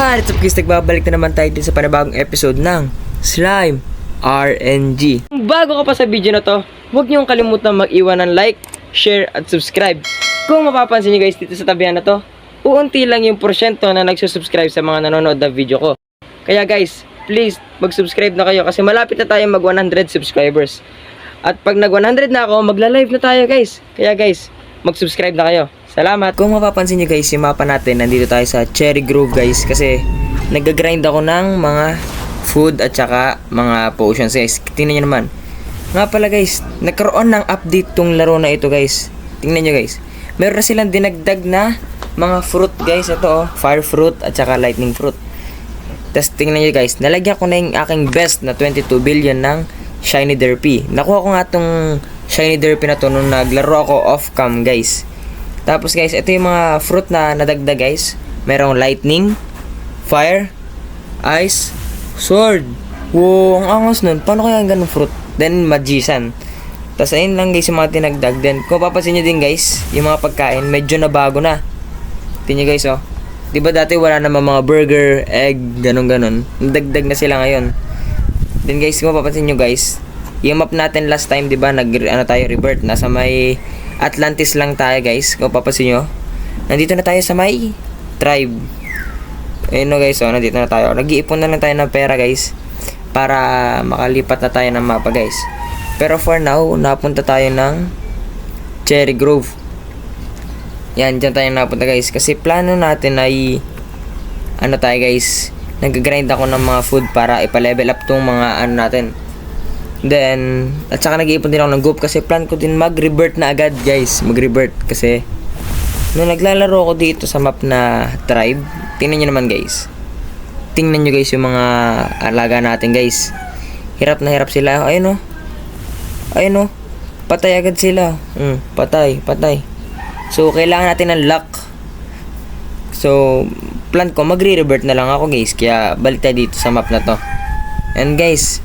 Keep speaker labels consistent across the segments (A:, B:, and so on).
A: What's up guys, nagbabalik na naman tayo din sa panibagong episode ng Slime RNG. Bago ka pa sa video na to, huwag niyong kalimutan mag-iwan ng like, share at subscribe. Kung mapapansin niyo guys dito sa tabihan na to, uunti lang yung porsyento na nagsusubscribe sa mga nanonood ng video ko. Kaya guys, please mag-subscribe na kayo kasi malapit na tayo mag 100 subscribers. At pag nag 100 na ako, magla-live na tayo guys. Kaya guys, mag-subscribe na kayo. Salamat. Kung mapapansin nyo guys, yung mapa natin, nandito tayo sa Cherry Grove guys. Kasi nag-grind ako ng mga food at saka mga potions guys. Tingnan nyo naman. Nga pala guys, nagkaroon ng update tong laro na ito guys. Tingnan nyo guys. Meron na silang dinagdag na mga fruit guys. Ito oh, fire fruit at saka lightning fruit. Tapos tingnan nyo guys, nalagyan ko na yung aking best na 22 billion ng Shiny Derpy. Nakuha ko nga tong Shiny Derpy na to nung naglaro ako off-cam guys. Tapos guys, ito yung mga fruit na nadagdag guys. Merong lightning, fire, ice, sword. Wow, ang angas nun. Paano kaya ganun fruit? Then magician. Tapos ayun lang guys yung mga tinagdag. Then kung papansin nyo din guys, yung mga pagkain medyo nabago na. Tingnan nyo guys oh. Diba dati wala naman mga burger, egg, ganun-ganun. Nadagdag na sila ngayon. Then guys, kung mapapansin nyo guys, yung map natin last time, diba, tayo revert, nasa may Atlantis lang tayo guys. Kung mapapansin nyo, nandito na tayo sa may tribe. Ayun no guys, oh, nandito na tayo. Nag-iipon na lang tayo ng pera guys, para makalipat na tayo ng mapa guys. Pero for now, napunta tayo ng Cherry Grove. Yan, dyan tayo napunta guys. Kasi plano natin ay ano tayo guys, nag-grind ako ng mga food para ipa-level up tong mga ano natin. Then, at saka nag-iipon din ako ng goop kasi plan ko din mag-revert na agad guys. Mag-revert kasi nung naglalaro ako dito sa map na tribe, tingnan nyo naman guys. Tingnan nyo guys yung mga alaga natin guys. Hirap na hirap sila. Ayun o. Ayun o. Patay agad sila. Patay. So, kailangan natin ng luck. So, plan ko, magre-revert na lang ako guys. Kaya, balik tayo dito sa map na to. And guys,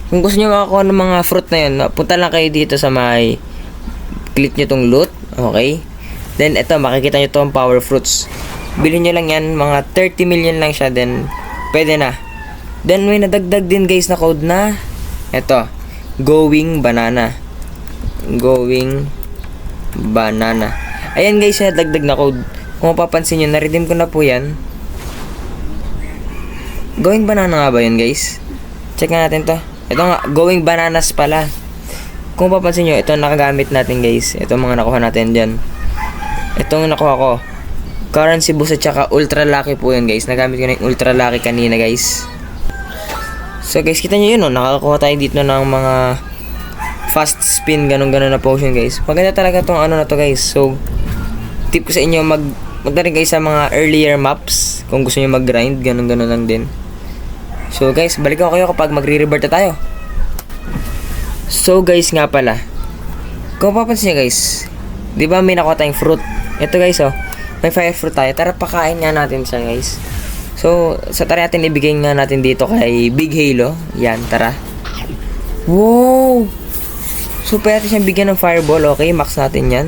A: kung gusto nyo makakuha ng mga fruit na yun, punta lang kayo dito sa may click nyo tong loot. Okay? Then, ito, makikita nyo tong power fruits. Bilhin nyo lang yan. Mga 30 million lang siya. Then, pwede na. Then, may nadagdag din guys na code na ito. Going banana. Going banana. Ayan guys, yung nadagdag na code. Kung mapapansin nyo, na-redeem ko na po yan. Going banana nga ba yun guys? Check nga natin to. Ito nga, going bananas pala. Kung mapapansin nyo, ito nakagamit natin guys. Ito mga nakuha natin dyan. Itong nakuha ko, currency boost at saka ultra lucky po yun guys. Nagamit ko na yung ultra lucky kanina guys. So guys, kita nyo yun oh. Nakakakuha tayo dito ng mga fast spin, ganun-ganun na potion guys. Maganda talaga tong ano na to guys. So, tip ko sa inyo, magdaring guys sa mga earlier maps. Kung gusto nyo mag-grind, ganun-ganun lang din. So guys, balikan ko kayo kapag magre-revert na tayo. So guys nga pala, kung papansin nyo guys, di ba may nakuha tayong fruit? Ito guys oh, may fire fruit tayo. Tara pakain nga natin siya guys. So, tara natin ibigay nga natin dito kay Big Halo. Yan, tara. Wow! So pwede natin siyang bigyan ng fireball. Okay, max natin yan.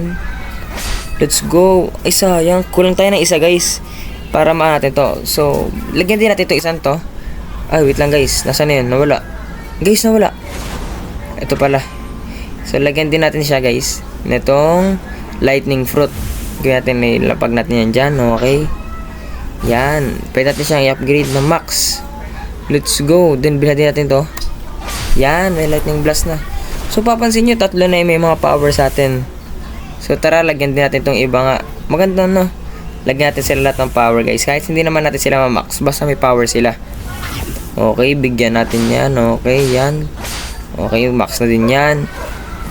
A: Let's go. Ay sayang, kulang tayo ng isa guys, para maan natin to. So, lagyan din natin ito isang to. Ay, wait lang guys. Nasaan na yun? Nawala. Guys, nawala. Ito pala. So, lagyan din natin siya guys. Netong lightning fruit. Kaya natin, ilapag natin yan dyan. Okay. Yan. Pwede natin siyang i-upgrade na max. Let's go. Then, bilhin din natin to. Yan. May lightning blast na. So, papansin nyo, tatlo na yung may mga power sa atin. So, tara, lagyan din natin tong iba nga. Maganda no? Lagyan natin sila lahat ng power guys. Kahit hindi naman natin sila ma-max. Basta may power sila. Okay, bigyan natin yan. Okay, yan. Okay, max na din yan.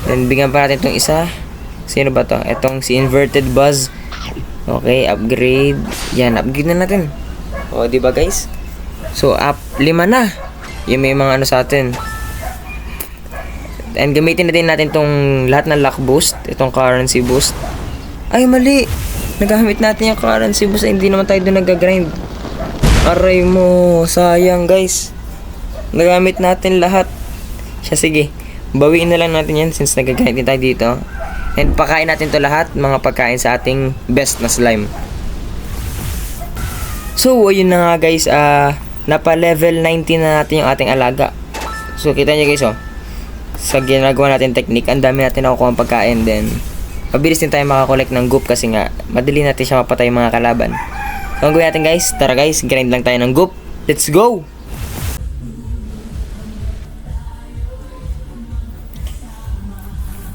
A: Then, bigyan pa natin itong isa. Sino ba to? Itong si Inverted Buzz. Okay, upgrade. Yan, upgrade na natin. O, diba guys? So, 5 na. Yung may mga ano sa atin. And gamitin na din natin itong lahat ng luck boost. Itong currency boost. Ay, mali. Nagamit natin yung currency boost. Hindi naman tayo doon nag-grind. Aray mo, sayang guys. Nagamit natin lahat. Siya, sige, bawiin na lang natin yan since nag-grind din tayo dito. And pakain natin to lahat, mga pagkain sa ating best na slime. So, ayun na nga guys, napa level 19 na natin yung ating alaga. So, kita nyo guys, sa ginagawa natin technique, ang dami natin nakukuha ang pagkain. Then, mabilis din tayo makakolect ng goop kasi nga, madali natin siya mapatay yung mga kalaban. So, ang gawin natin guys, tara guys, grind lang tayo ng goop. Let's go!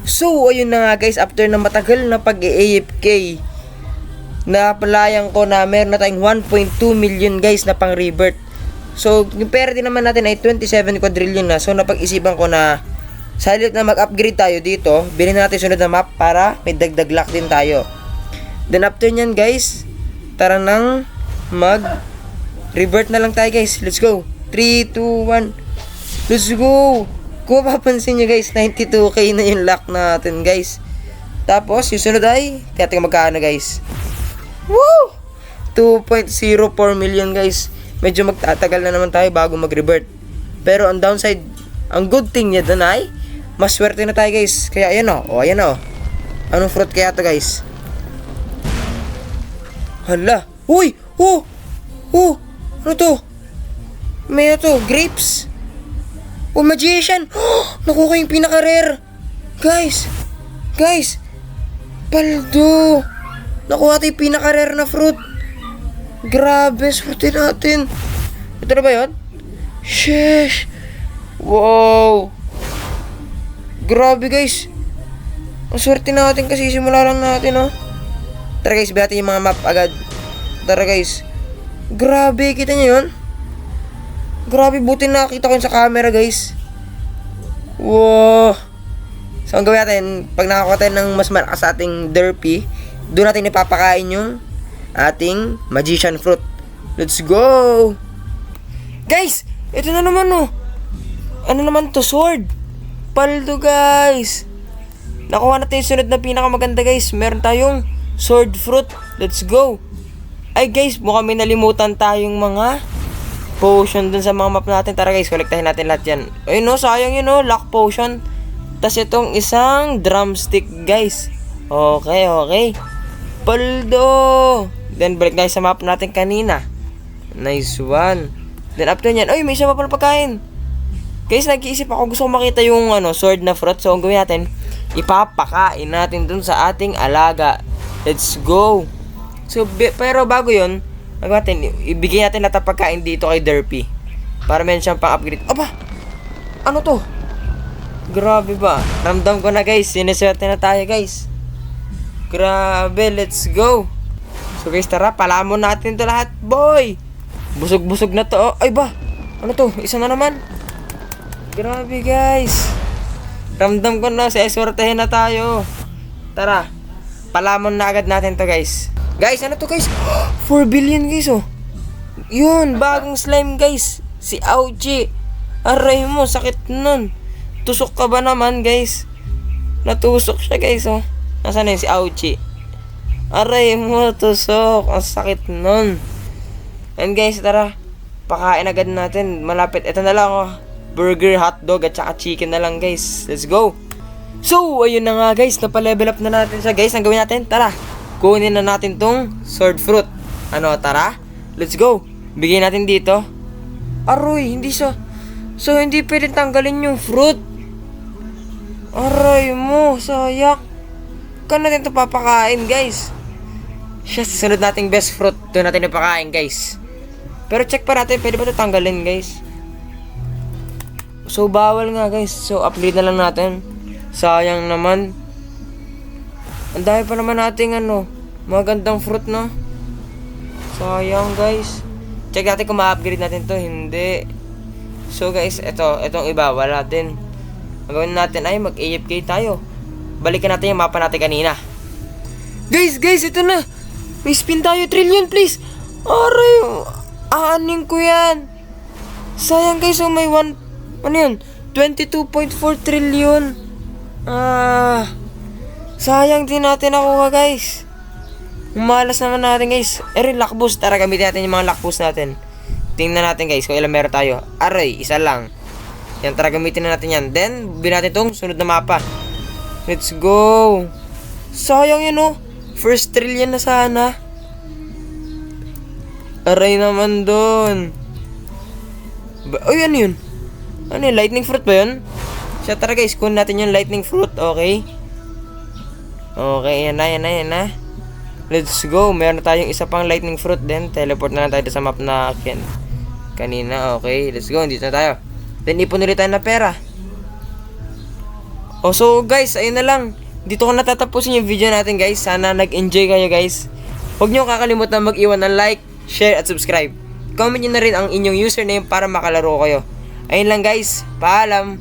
A: So, ayun na nga guys, after na matagal na pag-AFK, napalayang ko na meron na tayong 1.2 million guys na pang rebirth. So, yung pera din naman natin ay 27 quadrillion na. So, napag-isipan ko na sa halip na mag-upgrade tayo dito, bilhin natin sunod na map para may dagdag luck din tayo. Then after nyan guys, tara nang mag-rebirth na lang tayo guys. Let's go! 3, 2, 1, let's go! Kung mapapansin nyo guys, 92k na yung luck natin guys. Tapos, yung sunod ay, tiyating magkano guys. Woo! 2.04 million guys. Medyo magtatagal na naman tayo bago mag-revert. Pero ang downside, ang good thing niya doon ay maswerte na tayo guys. Kaya ayan o. Ayan o. Anong fruit kaya to guys? Hala. Uy! Oh! Oh! Ano to? May to. Grapes. Oh, magician. Nakuha yung pinaka-rare. Guys. Guys. Paldo. Nakuha tayo yung pinaka-rare na fruit. Grabe, swerte natin. Ito na ba yun? Sheesh. Wow. Grabe guys. Ang swerte natin kasi simula lang natin Tara guys, bihati yung mga map agad. Tara guys. Grabe, kita nyo yun? Grabe, buti nakita ko yun sa camera guys. Wow. So ang gawin natin, pag nakakuha tayo ng mas malakas sa ating derpy, doon natin ipapakain yung ating magician fruit. Let's go! Guys! Ito na naman Ano naman to? Sword! Paldo guys! Nakuha natin yung sunod na pinakamaganda guys. Meron tayong sword fruit. Let's go! Ay guys, mukhang may nalimutan tayong mga potion dun sa mga map natin. Tara guys, kolektahin natin lahat yan. Ayun sayang yun luck potion. Tas itong isang drumstick guys. Okay. Paldo! Then balik tayo sa map natin kanina. Nice one. Then after nyan, may isa pa pala pagkain. Guys, nag-iisip ako, gusto ko makita yung sword na fruit. So ang gawin natin, ipapakain natin dun sa ating alaga. Let's go! So pero bago yun, natin, ibigay natin lahat ng pagkain dito kay Derpy para meron siyang pang-upgrade. Aba! Ano to? Grabe ba? Ramdam ko na guys, sineswerte na tayo guys. Grabe, let's go! So guys, tara, palamon natin to lahat, boy! Busog-busog na to. Ay ba? Ano to? Isa na naman. Grabe guys. Ramdam ko na, seswertehin na tayo. Tara, palamon na agad natin to guys. Guys, ano to guys? 4 billion guys Yun, bagong slime guys. Si Auchi. Aray mo, sakit nun. Tusok ka ba naman guys? Natusok siya guys Nasaan na yung si Auchi? Aray mo, tusok. Ang sakit nun. And guys, tara. Pakain agad natin. Malapit. Ito na lang burger, hotdog, at saka chicken na lang guys. Let's go. So, ayun na nga guys. Napalevel up na natin siya guys. Ang gawin natin, tara. Kunin na natin tong sword fruit. Tara? Let's go. Bigyan natin dito. Aroy, hindi siya. So, hindi pwedeng tanggalin yung fruit. Aray mo, sayak. Kano natin ito papakain, guys? Siya, sunod nating best fruit. Doon natin ipakain, guys. Pero check pa natin, pwede ba ito tanggalin, guys? So, bawal nga, guys. So, upgrade na lang natin. Sayang naman. Ang dami pa naman nating magandang fruit, no? Sayang, guys. Check natin kung ma-upgrade natin to. Hindi. So, guys, itong iba, wala din. Ang gawin natin ay mag-AFK tayo. Balikan natin yung mapa natin kanina. Guys, ito na. May spin tayo. Trillion, please. Aray, aanin ko yan. Sayang, guys. May 22.4 trillion. Sayang din natin nakuha guys. Malas naman natin guys. Luck boost. Tara, gamitin natin yung mga luck boost natin. Tingnan natin guys kung ilan meron tayo. Aray, isa lang. Yan, tara, gamitin na natin yan. Then, bigyan natin itong sunod na mapa. Let's go. Sayang yun First trillion na sana. Aray naman doon. Uy, ano yun? Ano yun? Lightning fruit ba yun? Siya, tara guys, kunin natin yung lightning fruit, okay? Okay, yan na. Let's go. Meron tayong isa pang lightning fruit din. Teleport na lang tayo sa map na kanina, okay? Let's go, dito na tayo. Then, ipon ulit tayo na pera. Oh, so guys, ayun na lang. Dito ko natatapusin yung video natin guys. Sana nag-enjoy kayo guys. Huwag nyo kakalimutan mag-iwan ng like, share, at subscribe. Comment nyo na rin ang inyong username para makalaro kayo. Ayun lang guys. Paalam.